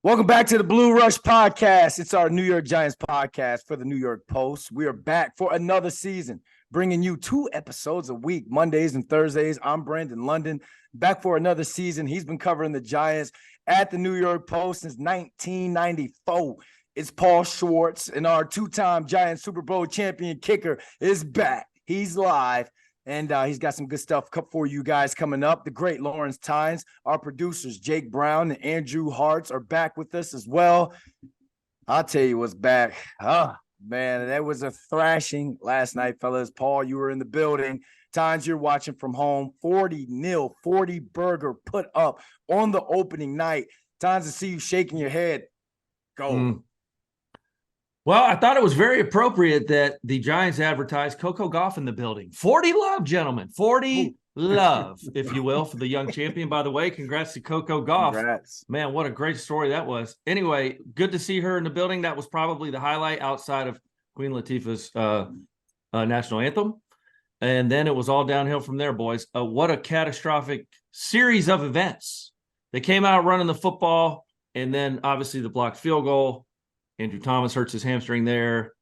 Welcome back to the Blue Rush Podcast. It's our New York Giants podcast for the New York Post. We are back for another season, bringing you 2 episodes a week, Mondays and Thursdays. I'm Brandon London, back for another season. He's been covering the Giants at the New York Post since 1994. It's Paul Schwartz, and our 2-time Giants Super Bowl champion kicker is back. He's live. And he's got some good stuff for you guys coming up. The great Lawrence Tynes, our producers, Jake Brown and Andrew Hartz, are back with us as well. I'll tell you what's back. Oh, man, that was a thrashing last night, fellas. Paul, you were in the building. Tynes, you're watching from home. 40-0, 40 burger put up on the opening night. Tynes, to see you shaking your head. Go. Well, I thought it was very appropriate that the Giants advertised Coco Gauff in the building. 40 love, gentlemen. 40 love, if you will, for the young champion. By the way, congrats to Coco Gauff. Congrats. Man, what a great story that was. Anyway, good to see her in the building. That was probably the highlight outside of Queen Latifah's national anthem. And then it was all downhill from there, boys. What a catastrophic series of events. They came out running the football, and then obviously the blocked field goal. Andrew Thomas hurts his hamstring there.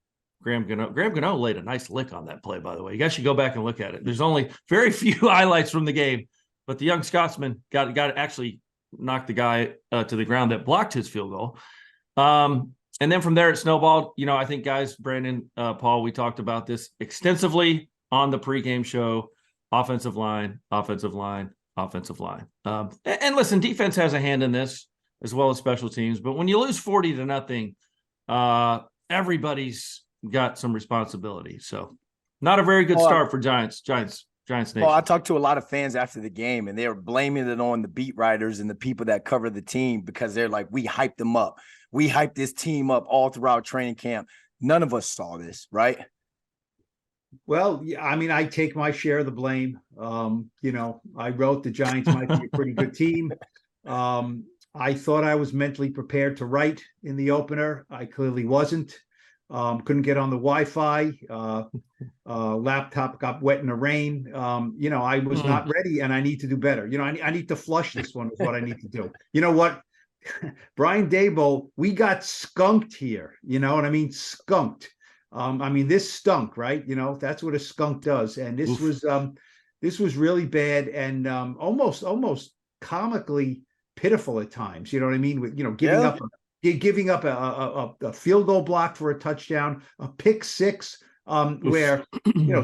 Graham Gano laid a nice lick on that play, by the way. You guys should go back and look at it. There's only very few highlights from the game, but the young Scotsman got actually knocked the guy to the ground that blocked his field goal. And then from there it snowballed. You know, I think, guys, Brandon, Paul, we talked about this extensively on the pregame show. Offensive line. And listen, defense has a hand in this as well as special teams. But when you lose 40-0, everybody's got some responsibility. So not a very good start for Giants Nation. Well, I talked to a lot of fans after the game, and they were blaming it on the beat writers and the people that cover the team because they're like, we hyped them up. We hyped this team up all throughout training camp. None of us saw this, right? Well, yeah, I mean, I take my share of the blame. I wrote the Giants might be a pretty good team. I thought I was mentally prepared to write in the opener. I clearly wasn't. Couldn't get on the Wi-Fi. Laptop got wet in the rain. I was not ready, and I need to do better. I need to flush this one is what I need to do. You know what? Brian Daboll, we got skunked here. You know what I mean? Skunked. This stunk, right? That's what a skunk does. And this was really bad and almost comically pitiful at times. You know what I mean? With giving up a field goal block for a touchdown, a pick six, where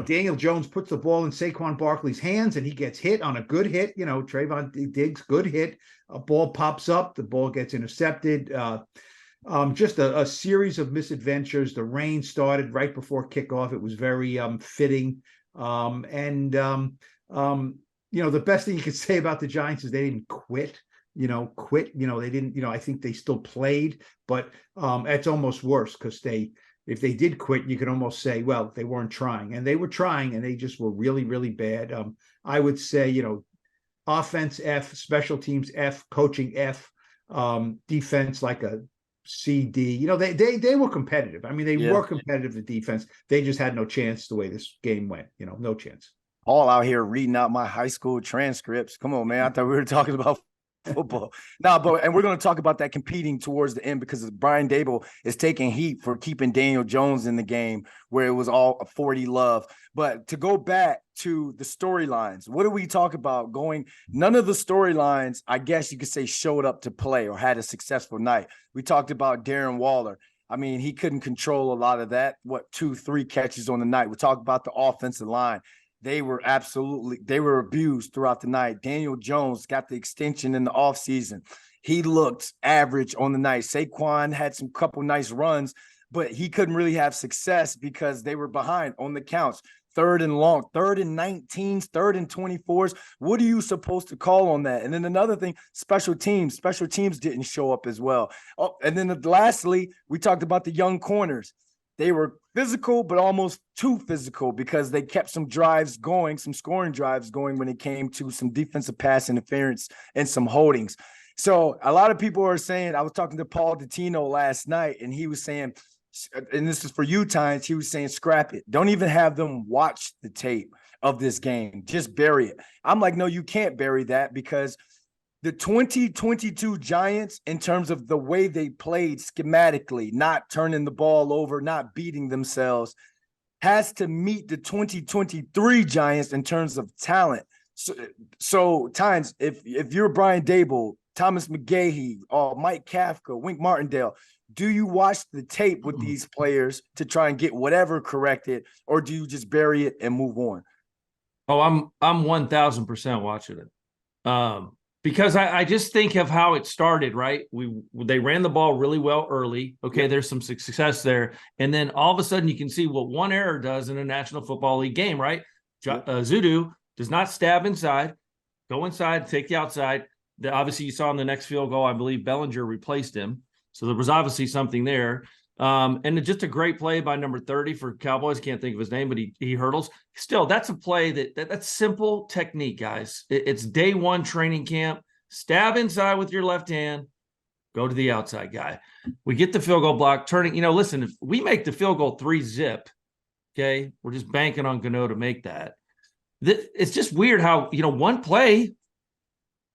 Daniel Jones puts the ball in Saquon Barkley's hands and he gets hit on a good hit. Trayvon Diggs, good hit. A ball pops up, the ball gets intercepted. Just a series of misadventures. The rain started right before kickoff. It was very fitting. The best thing you could say about the Giants is they didn't quit. They didn't, I think they still played, but it's almost worse because if they did quit, you could almost say, well, they weren't trying, and they were trying, and they just were really, really bad. I would say, offense F, special teams F, coaching F, defense like a C, D. They were competitive. They were competitive at defense. They just had no chance the way this game went. No chance. All out here reading out my high school transcripts. Come on, man. I thought we were talking about football. And we're going to talk about that competing towards the end because Brian Daboll is taking heat for keeping Daniel Jones in the game where it was all a 40 love. But to go back to the storylines, what do we talk about none of the storylines, I guess you could say, showed up to play or had a successful night. We talked about Darren Waller. He couldn't control a lot of that. 2-3 catches on the night. We talked about the offensive line. They were abused throughout the night. Daniel Jones got the extension in the offseason. He looked average on the night. Saquon had some couple nice runs, but he couldn't really have success because they were behind on the counts. 3rd and long, 3rd and 19s, 3rd and 24s. What are you supposed to call on that? And then another thing, special teams didn't show up as well. Oh, and then lastly, we talked about the young corners. They were physical, but almost too physical because they kept some drives going, some scoring drives going when it came to some defensive pass interference and some holdings. So a lot of people are saying, I was talking to Paul Dottino last night, and he was saying, and this is for you, Tynes, he was saying, scrap it. Don't even have them watch the tape of this game. Just bury it. I'm like, no, you can't bury that because the 2022 Giants, in terms of the way they played schematically, not turning the ball over, not beating themselves, has to meet the 2023 Giants in terms of talent. So Tynes, if you're Brian Dable, Thomas McGahee, Mike Kafka, Wink Martindale, do you watch the tape with these players to try and get whatever corrected, or do you just bury it and move on? Oh, I'm 1000% watching it. Because I just think of how it started, right? They ran the ball really well early. Okay, there's some success there. And then all of a sudden you can see what one error does in a National Football League game, right? Zudu does not stab inside, go inside, take the outside. Obviously, you saw in the next field goal, I believe Bellinger replaced him. So there was obviously something there. And just a great play by number 30 for Cowboys. Can't think of his name, but he hurdles. Still, that's a play that's simple technique, guys. It's day one training camp. Stab inside with your left hand. Go to the outside guy. We get the field goal block. Turning, listen, if we make the field goal 3-zip, okay, we're just banking on Gano to make that. It's just weird how, one play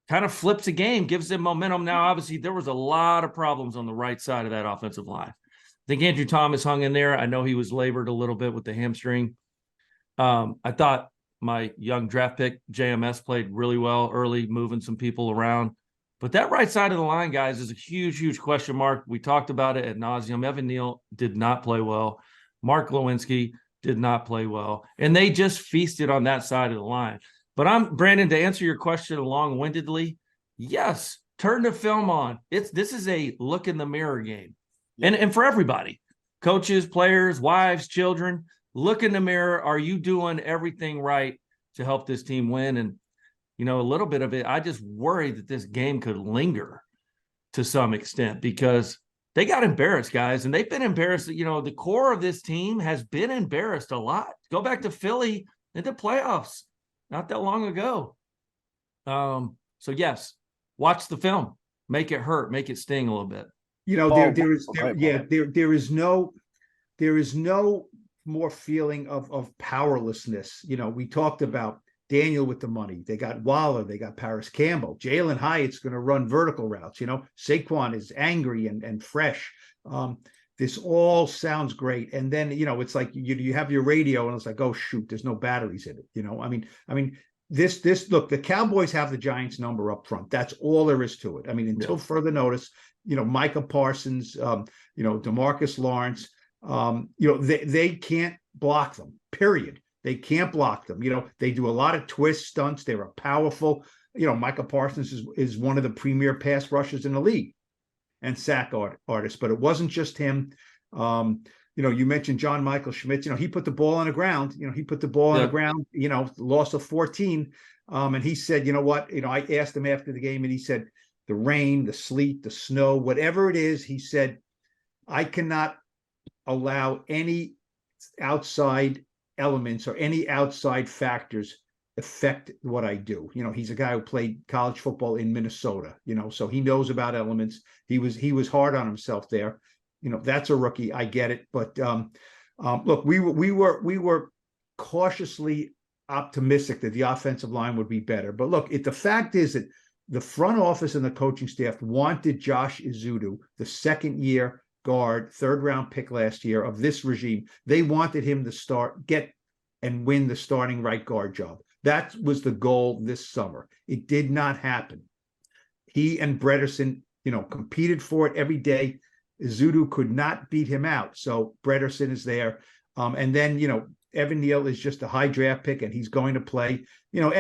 kind of flips a game, gives them momentum. Now, obviously, there was a lot of problems on the right side of that offensive line. I think Andrew Thomas hung in there. I know he was labored a little bit with the hamstring. I thought my young draft pick, JMS, played really well early, moving some people around. But that right side of the line, guys, is a huge, huge question mark. We talked about it ad nauseum. Evan Neal did not play well. Mark Lewinsky did not play well. And they just feasted on that side of the line. But Brandon, to answer your question long-windedly, yes, turn the film on. This is a look in the mirror game. Yeah. And for everybody, coaches, players, wives, children, look in the mirror. Are you doing everything right to help this team win? And, a little bit of it, I just worry that this game could linger to some extent because they got embarrassed, guys, and they've been embarrassed. The core of this team has been embarrassed a lot. Go back to Philly in the playoffs not that long ago. So yes, watch the film, make it hurt, make it sting a little bit. There is no more feeling of powerlessness. We talked about Daniel with the money. They got Waller, they got Paris Campbell. Jalen Hyatt's going to run vertical routes. Saquon is angry and fresh. This all sounds great. And then, it's like you have your radio and it's like, oh, shoot, there's no batteries in it. This look, the Cowboys have the Giants number up front. That's all there is to it. Until further notice, Micah Parsons, DeMarcus Lawrence, they can't block them, period. They can't block them. They do a lot of twist stunts. They are powerful. Micah Parsons is one of the premier pass rushers in the league and sack artists, but it wasn't just him. You mentioned John Michael Schmitz. He put the ball on the ground. He put the ball on the ground. Loss of 14. And he said, you know what? I asked him after the game, and he said, the rain, the sleet, the snow, whatever it is, he said, I cannot allow any outside elements or any outside factors affect what I do. He's a guy who played college football in Minnesota, so he knows about elements. He was hard on himself there. That's a rookie. I get it. But look, we were cautiously optimistic that the offensive line would be better. But look, the fact is that the front office and the coaching staff wanted Josh Ezeudu, the second-year guard, third-round pick last year of this regime. They wanted him to get and win the starting right guard job. That was the goal this summer. It did not happen. He and Bredesen, competed for it every day. Ezeudu could not beat him out. So Bredesen is there. And then, Evan Neal is just a high draft pick and he's going to play. Neal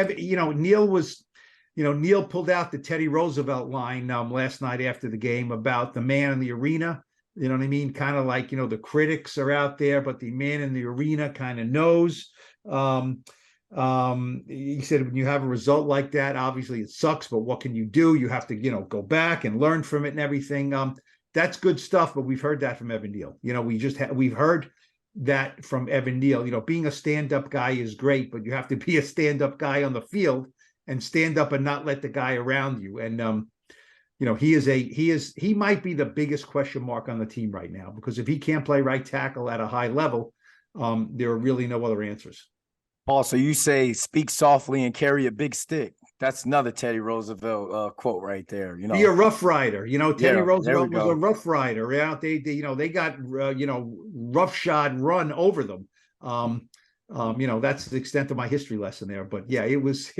pulled out the Teddy Roosevelt line last night after the game about the man in the arena. You know what I mean? Kind of like, the critics are out there, but the man in the arena kind of knows. He said, when you have a result like that, obviously it sucks, but what can you do? You have to, go back and learn from it and everything. That's good stuff, but we've heard that from Evan Neal. We've heard that from Evan Neal. Being a stand-up guy is great, but you have to be a stand-up guy on the field and stand up and not let the guy around you. And, he might be the biggest question mark on the team right now, because if he can't play right tackle at a high level, there are really no other answers. Paul, so you say speak softly and carry a big stick. that's another Teddy Roosevelt quote right there. You know, Be a Rough Rider. You know, Teddy Yeah, there we Roosevelt was go. a Rough Rider. Yeah, they got roughshod run over them. That's the extent of my history lesson there. But yeah, it was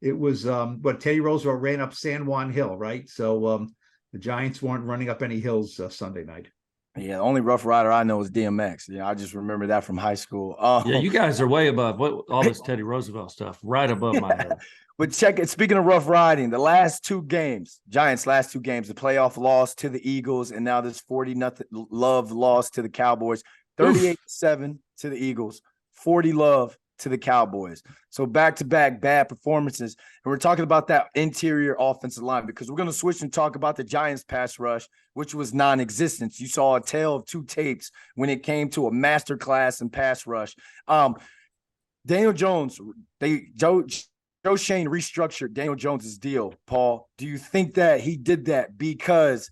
but Teddy Roosevelt ran up San Juan Hill, right? So the Giants weren't running up any hills Sunday night. Yeah, the only Rough Rider I know is DMX. Yeah, I just remember that from high school. Yeah, you guys are way above all this Teddy Roosevelt stuff, right above my head. But check it. Speaking of rough riding, the last 2 games, Giants' last 2 games, the playoff loss to the Eagles, and now this 40-0 love loss to the Cowboys, 38-7 to the Eagles, 40 love to the Cowboys. So back-to-back bad performances. And we're talking about that interior offensive line because we're going to switch and talk about the Giants pass rush, which was non-existent. You saw a tale of 2 tapes when it came to a masterclass in pass rush. Daniel Jones, Joe Shane restructured Daniel Jones's deal. Paul, do you think that he did that because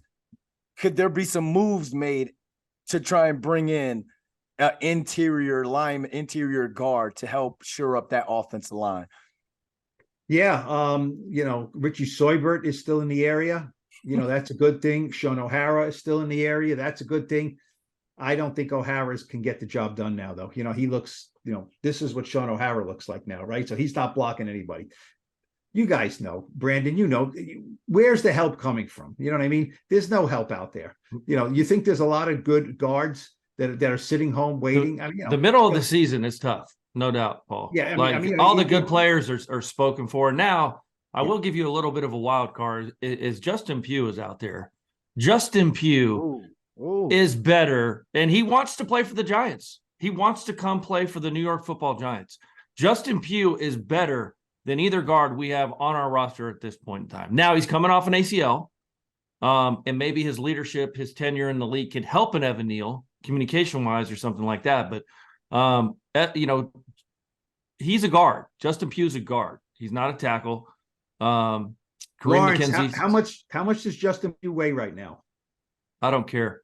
could there be some moves made to try and bring in an interior guard to help shore up that offensive line? Yeah, Richie Seubert is still in the area. That's a good thing. Sean O'Hara is still in the area. That's a good thing. I don't think O'Hara's can get the job done now, though. He looks, this is what Sean O'Hara looks like now, right? So he's not blocking anybody. You guys know, Brandon, where's the help coming from? You know what I mean? There's no help out there. You think there's a lot of good guards that are sitting home waiting. The middle of the season is tough, no doubt, Paul. Yeah, all the good players are spoken for. Now, I will give you a little bit of a wild card. Is Justin Pugh is out there. Justin Pugh is better, and he wants to play for the Giants. He wants to come play for the New York Football Giants. Justin Pugh is better than either guard we have on our roster at this point in time. Now, he's coming off an ACL, and maybe his leadership, his tenure in the league can help an Evan Neal communication-wise or something like that. But, he's a guard. Justin Pugh's a guard. He's not a tackle. Kareem Lawrence, McKenzie. how much does Justin Pugh weigh right now? I don't care.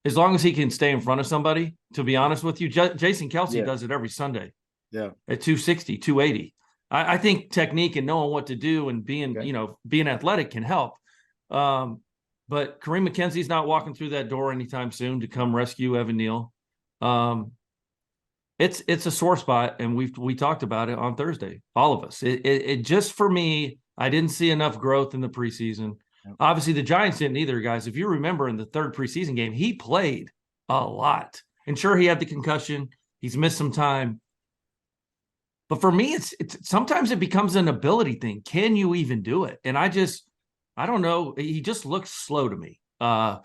As long as he can stay in front of somebody, to be honest with you, Jason Kelsey does it every Sunday. Yeah. At 260, 280. I think technique and knowing what to do and being athletic can help. But Kareem McKenzie's not walking through that door anytime soon to come rescue Evan Neal. It's a sore spot, and we talked about it on Thursday, all of us. It just, for me, I didn't see enough growth in the preseason. Obviously, the Giants didn't either, guys. If you remember in the 3rd preseason game, he played a lot. And sure, he had the concussion. He's missed some time. But for me, it's sometimes it becomes an ability thing. Can you even do it? And I don't know. He just looks slow to me. I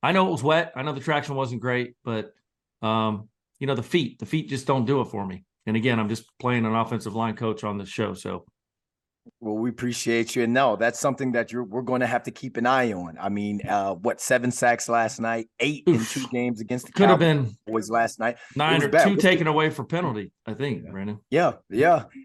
know it was wet. I know the traction wasn't great, but the feet just don't do it for me. And again, I'm just playing an offensive line coach on this show. So, well, we appreciate you. And no, that's something that we're going to have to keep an eye on. I mean, 7 sacks last night, 8 in 2 games against the Cowboys last night. 9 or 2 taken away for penalty, I think, Brandon. Yeah.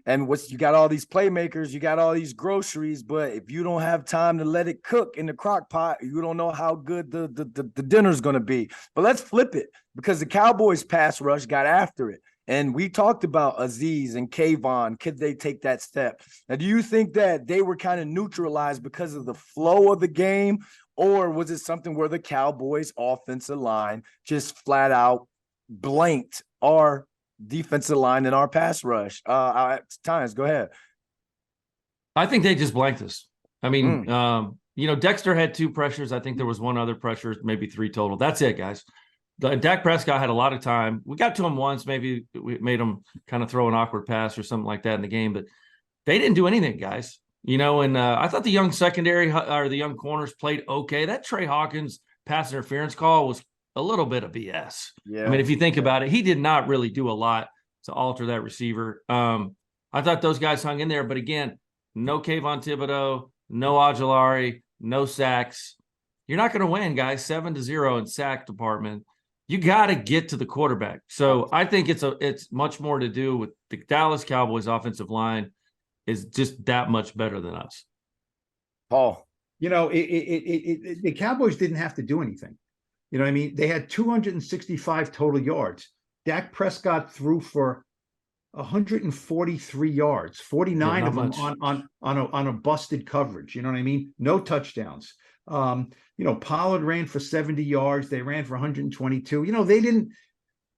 And you got all these playmakers, you got all these groceries, but if you don't have time to let it cook in the crock pot, you don't know how good the dinner's going to be. But let's flip it, because the Cowboys pass rush got after it. And we talked about Azeez and Kayvon. Could they take that step? Now, do you think that they were kind of neutralized because of the flow of the game, or was it something where the Cowboys offensive line just flat out blanked our defensive line and our pass rush? Tynes, go ahead. I think they just blanked us. I mean, Dexter had 2 pressures. I think there was 1 other pressure, maybe 3 total. That's it, guys. Dak Prescott had a lot of time. We got to him once. Maybe we made him kind of throw an awkward pass or something like that in the game, but they didn't do anything, guys. And I thought the young secondary or the young corners played okay. That Trey Hawkins pass interference call was a little bit of BS. Yeah. I mean, if you think about it, he did not really do a lot to alter that receiver. I thought those guys hung in there, but again, no Kayvon Thibodeau, no Ojulari, no sacks. You're not going to win, guys. 7-0 in sack department. You got to get to the quarterback. So I think it's much more to do with the Dallas Cowboys offensive line is just that much better than us. Paul, the Cowboys didn't have to do anything. You know what I mean? They had 265 total yards. Dak Prescott threw for 143 yards, 49 not of them much. on a busted coverage. You know what I mean? No touchdowns. Pollard ran for 70 yards. They ran for 122. They didn't.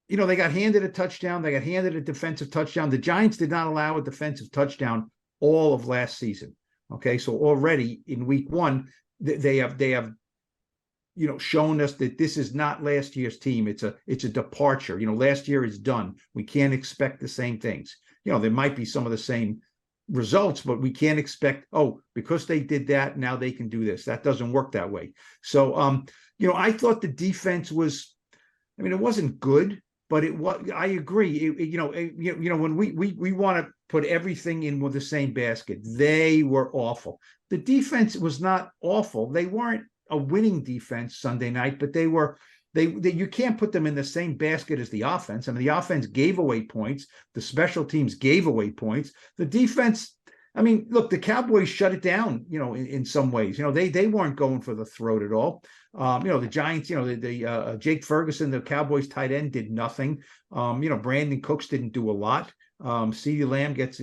They got handed a touchdown. They got handed a defensive touchdown. The Giants did not allow a defensive touchdown all of last season. Okay, so already in week 1, they have shown us that this is not last year's team. It's a departure. Last year is done. We can't expect the same things. There might be some of the same results, but we can't expect, because they did that, now they can do this. That doesn't work that way. So, I thought the defense was, it wasn't good, but it was. I agree. When we want to put everything in with the same basket, they were awful. The defense was not awful. They weren't a winning defense Sunday night, but they were. You can't put them in the same basket as the offense. The offense gave away points. The special teams gave away points. The defense. Look, the Cowboys shut it down. In some ways, they weren't going for the throat at all. The Giants, the Jake Ferguson, the Cowboys tight end, did nothing. Brandon Cooks didn't do a lot. CeeDee Lamb gets,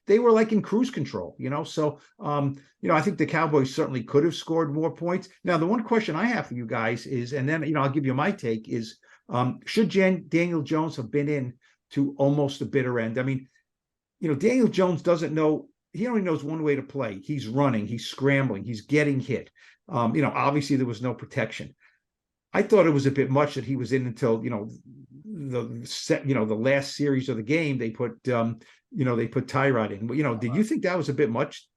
they were like in cruise control, So, I think the Cowboys certainly could have scored more points. Now, the one question I have for you guys is, and then, I'll give you my take is, should Daniel Jones have been in to almost the bitter end? Daniel Jones doesn't know. He only knows one way to play. He's running, he's scrambling, he's getting hit. Obviously there was no protection. I thought it was a bit much that he was in until, the last series of the game. They put Tyrod in. Did you think that was a bit much?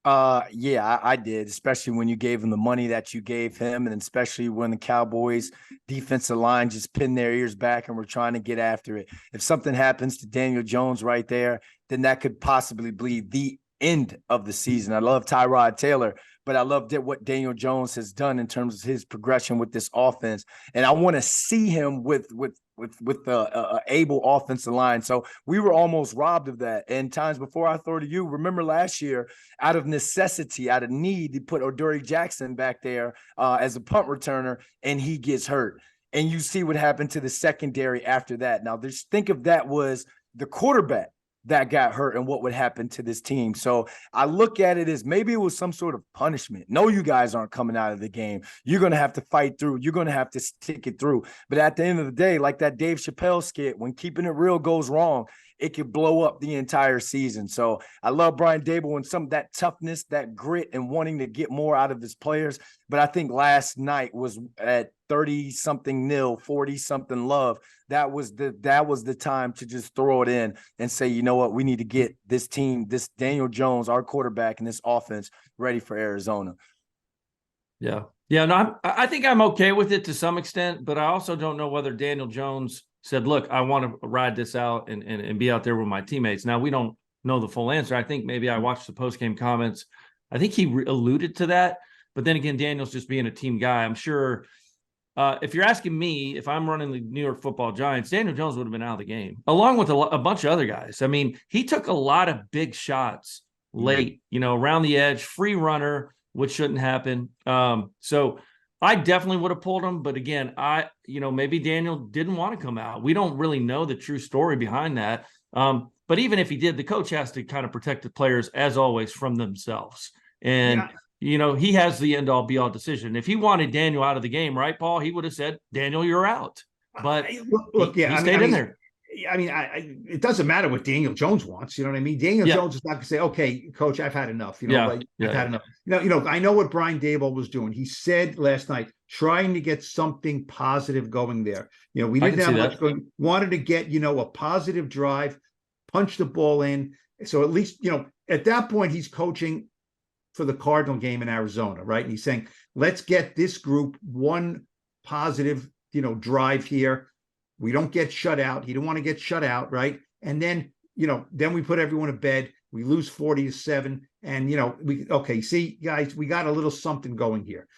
Yeah, I did, especially when you gave him the money that you gave him, and especially when the Cowboys defensive line just pinned their ears back and were trying to get after it. If something happens to Daniel Jones right there, then that could possibly be the end of the season. I love Tyrod Taylor, but I love what Daniel Jones has done in terms of his progression with this offense, and I want to see him with the able offensive line. So we were almost robbed of that. And Tynes, before I throw to you, remember last year, out of necessity, out of need, they put O'Dory Jackson back there as a punt returner, and he gets hurt. And you see what happened to the secondary after that. Now, just think if that was the quarterback that got hurt and what would happen to this team. So I look at it as maybe it was some sort of punishment. No, you guys aren't coming out of the game. You're going to have to fight through. You're going to have to stick it through. But at the end of the day, like that Dave Chappelle skit, when keeping it real goes wrong, it could blow up the entire season. So I love Brian Daboll and some of that toughness, that grit, and wanting to get more out of his players. But I think last night was at 30-something nil, 40-something love. That was the time to just throw it in and say, you know what, we need to get this team, this Daniel Jones, our quarterback, and this offense ready for Arizona. Yeah. No, I think I'm okay with it to some extent, but I also don't know whether Daniel Jones said, look, I want to ride this out and be out there with my teammates. Now, we don't know the full answer. I think maybe I watched the postgame comments. I think he alluded to that. But then again, Daniel's just being a team guy. I'm sure if you're asking me, if I'm running the New York Football Giants, Daniel Jones would have been out of the game, along with a bunch of other guys. He took a lot of big shots late, around the edge, free runner, which shouldn't happen. So I definitely would have pulled him. But again, maybe Daniel didn't want to come out. We don't really know the true story behind that. But even if he did, the coach has to kind of protect the players, as always, from themselves. And, he has the end-all, be-all decision. If he wanted Daniel out of the game, right, Paul, he would have said, Daniel, you're out. But look, he stayed in there. It doesn't matter what Daniel Jones wants. You know what I mean? Daniel Jones is not going to say, okay, coach, I've had enough. I've had enough. I know what Brian Daboll was doing. He said last night, trying to get something positive going there. We didn't have much going. Wanted to get, a positive drive, punch the ball in. So at least, at that point, he's coaching for the Cardinal game in Arizona, right? And he's saying, let's get this group one positive, drive here. We don't get shut out. He didn't want to get shut out, right? And then, then we put everyone to bed. We lose 40-7. And, see, guys, we got a little something going here.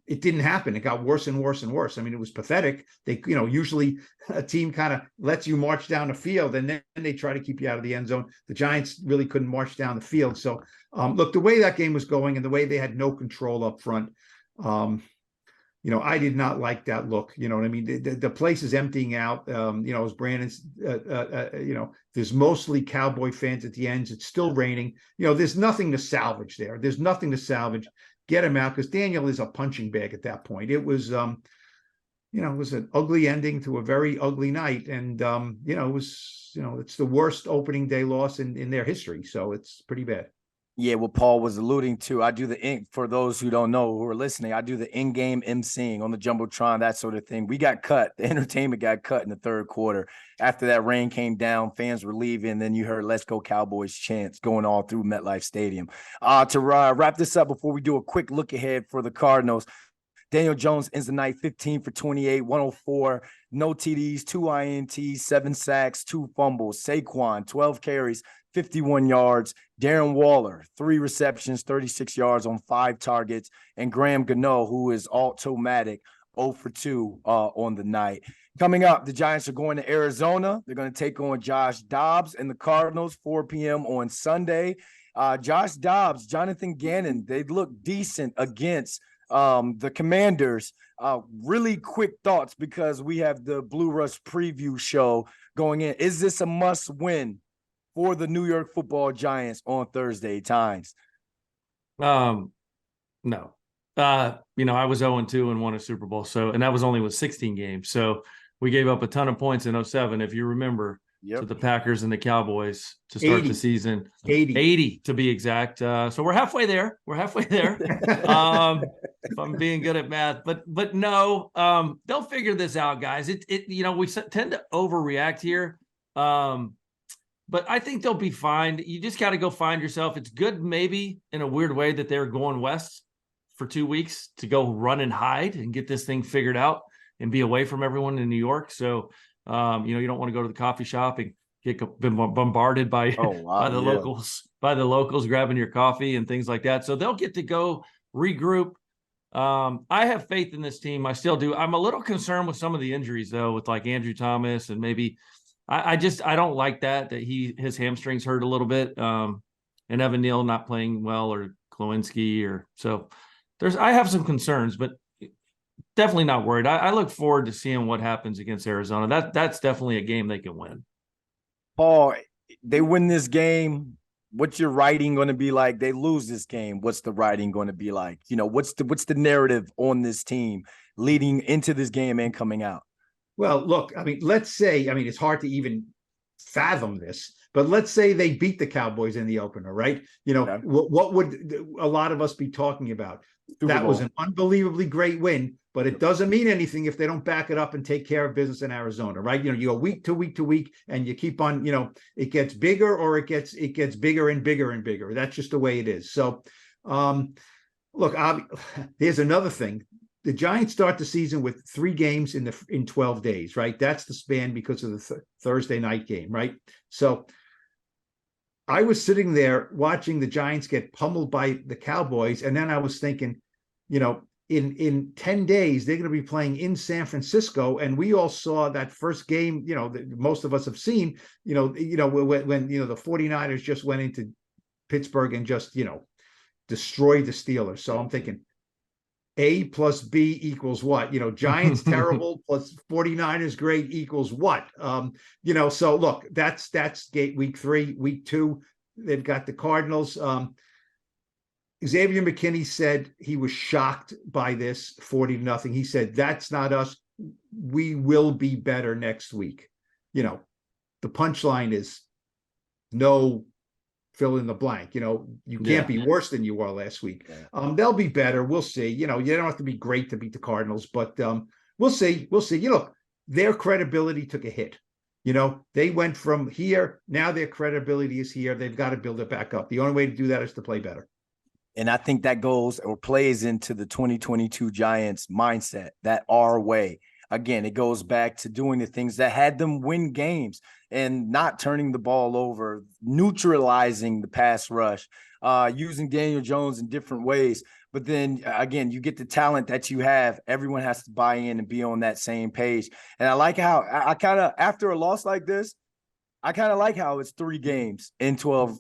It didn't happen. It got worse and worse and worse. It was pathetic. They, usually a team kind of lets you march down the field and then they try to keep you out of the end zone. The Giants really couldn't march down the field. So, look, the way that game was going and the way they had no control up front, I did not like that look. You know what I mean? The place is emptying out. As Brandon's, there's mostly Cowboy fans at the ends. It's still raining. There's nothing to salvage there. There's nothing to salvage. Get him out, because Daniel is a punching bag at that point. It was, it was an ugly ending to a very ugly night. And, it was, it's the worst opening day loss in their history. So it's pretty bad. Yeah, what Paul was alluding to, I do for those who don't know, who are listening, I do the in-game emceeing on the Jumbotron, that sort of thing. We got cut. The entertainment got cut in the third quarter. After that rain came down, fans were leaving. Then you heard "Let's Go Cowboys" chants going all through MetLife Stadium. To wrap this up before we do a quick look ahead for the Cardinals, Daniel Jones ends the night 15 for 28, 104, no TDs, 2 INTs, 7 sacks, 2 fumbles. Saquon, 12 carries, 51 yards. Darren Waller, 3 receptions, 36 yards on 5 targets. And Graham Gano, who is automatic, 0 for 2 on the night. Coming up, the Giants are going to Arizona. They're going to take on Josh Dobbs and the Cardinals, 4 p.m. on Sunday. Josh Dobbs, Jonathan Gannon, they look decent against the Commanders. Really quick thoughts, because we have the Blue Rush preview show going in. Is this a must win for the New York Football Giants on Thursday, Tynes? No. I was 0-2 and won a Super Bowl. And that was only with 16 games. So we gave up a ton of points in 2007, if you remember, to the Packers and the Cowboys to start 80. the season. 80 to be exact. So we're halfway there. If I'm being good at math, but no, they'll figure this out, guys. We tend to overreact here. But I think they'll be fine. You just got to go find yourself. It's good, maybe in a weird way, that they're going west for 2 weeks to go run and hide and get this thing figured out and be away from everyone in New York. So, you don't want to go to the coffee shop and get bombarded by the locals grabbing your coffee and things like that. So they'll get to go regroup. I have faith in this team. I still do. I'm a little concerned with some of the injuries, though, with like Andrew Thomas, and maybe I don't like that his hamstrings hurt a little bit. And Evan Neal not playing well, or Klowinski, I have some concerns, but definitely not worried. I look forward to seeing what happens against Arizona. That's definitely a game they can win. Paul, they win this game. What's your writing going to be like? They lose this game. What's the writing going to be like? What's the narrative on this team leading into this game and coming out? Well, look, let's say, it's hard to even fathom this, but let's say they beat the Cowboys in the opener, right? What would a lot of us be talking about? That was an unbelievably great win, but it doesn't mean anything if they don't back it up and take care of business in Arizona, right? You go week to week to week, and you keep on, it gets bigger, or it gets bigger and bigger and bigger. That's just the way it is. So, look, here's another thing. The Giants start the season with 3 games in 12 days, right? That's the span because of the Thursday night game, right? So I was sitting there watching the Giants get pummeled by the Cowboys, and then I was thinking, in 10 days, they're going to be playing in San Francisco, and we all saw that first game, that most of us have seen, when the 49ers just went into Pittsburgh and just, destroyed the Steelers. So I'm thinking, A plus B equals what? Giants terrible plus 49ers great equals what? So look, that's week 3. Week 2, they've got the Cardinals. Xavier McKinney said he was shocked by this 40-0. He said, that's not us. We will be better next week. The punchline is no fill in the blank. You can't be worse than you were last week. They'll be better. We'll see. You don't have to be great to beat the Cardinals, but we'll see. Their credibility took a hit. They went from here. Now their credibility is here. They've got to build it back up. The only way to do that is to play better. And I think that goes or plays into the 2022 Giants mindset, that our way. Again, it goes back to doing the things that had them win games and not turning the ball over, neutralizing the pass rush, using Daniel Jones in different ways. But then, again, you get the talent that you have. Everyone has to buy in and be on that same page. And I like how I kind of, after a loss like this, I kind of like how it's 3 games in 12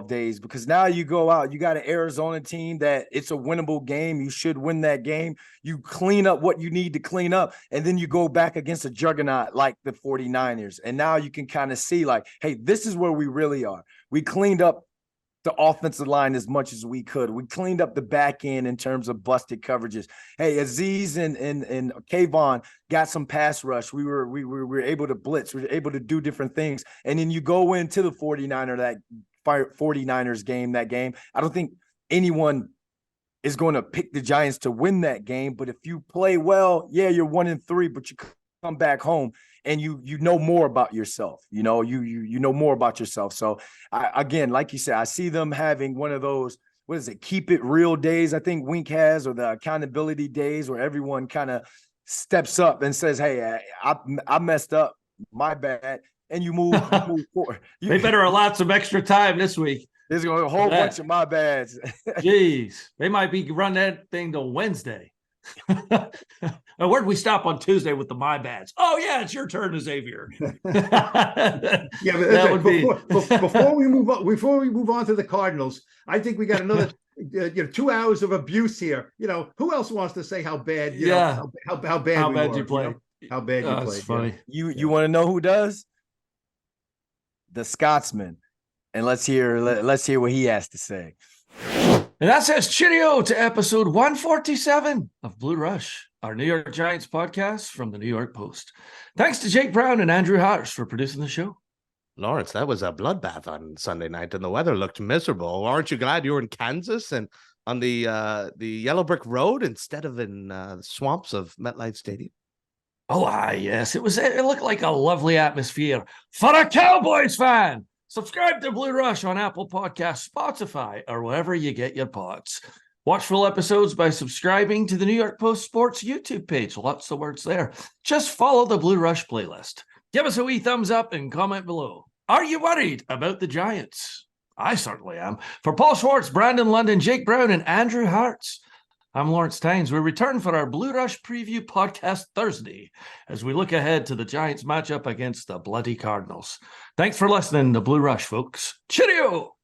days, because now you go out, you got an Arizona team that it's a winnable game. You should win that game. You clean up what you need to clean up, and then you go back against a juggernaut like the 49ers. And now you can kind of see like, hey, this is where we really are. We cleaned up the offensive line as much as we could. We cleaned up the back end in terms of busted coverages. Hey, Aziz and Kayvon got some pass rush. We were able to blitz. We were able to do different things. And then you go into the 49ers game, I don't think anyone is going to pick the Giants to win that game. But if you play well, yeah, you're 1-3, but you come back home and you know more about yourself. You know more about yourself. So again, like you said, I see them having one of those, what is it, keep it real days, I think Wink has, or the accountability days where everyone kind of steps up and says, hey, I messed up, my bad, and you move forward. They better allot some extra time this week. There's going to be a whole bunch of my bads. Jeez, they might be run that thing till Wednesday. Where'd we stop on Tuesday with the my bads? Oh yeah, it's your turn, Xavier. Yeah, but that would before we move on to the Cardinals, I think we got another 2 hours of abuse here. Who else wants to say how bad? How bad you play? How bad you play? That's funny. You want to know who does? The Scotsman, and let's hear what he has to say. And that says cheerio to episode 147 of Blue Rush, our New York Giants podcast from the New York Post. Thanks to Jake Brown and Andrew Harsh for producing the show. Lawrence, that was a bloodbath on Sunday night, and the weather looked miserable. Aren't you glad you were in Kansas and on the Yellow Brick Road instead of in the swamps of MetLife Stadium? Oh, yes. It looked like a lovely atmosphere for a Cowboys fan. Subscribe to Blue Rush on Apple Podcasts, Spotify, or wherever you get your pods. Watch full episodes by subscribing to the New York Post Sports YouTube page. Lots of words there. Just follow the Blue Rush playlist. Give us a wee thumbs up and comment below. Are you worried about the Giants? I certainly am. For Paul Schwartz, Brandon London, Jake Brown, and Andrew Hartz, I'm Lawrence Tynes. We return for our Blue Rush preview podcast Thursday as we look ahead to the Giants matchup against the bloody Cardinals. Thanks for listening to Blue Rush, folks. Cheerio!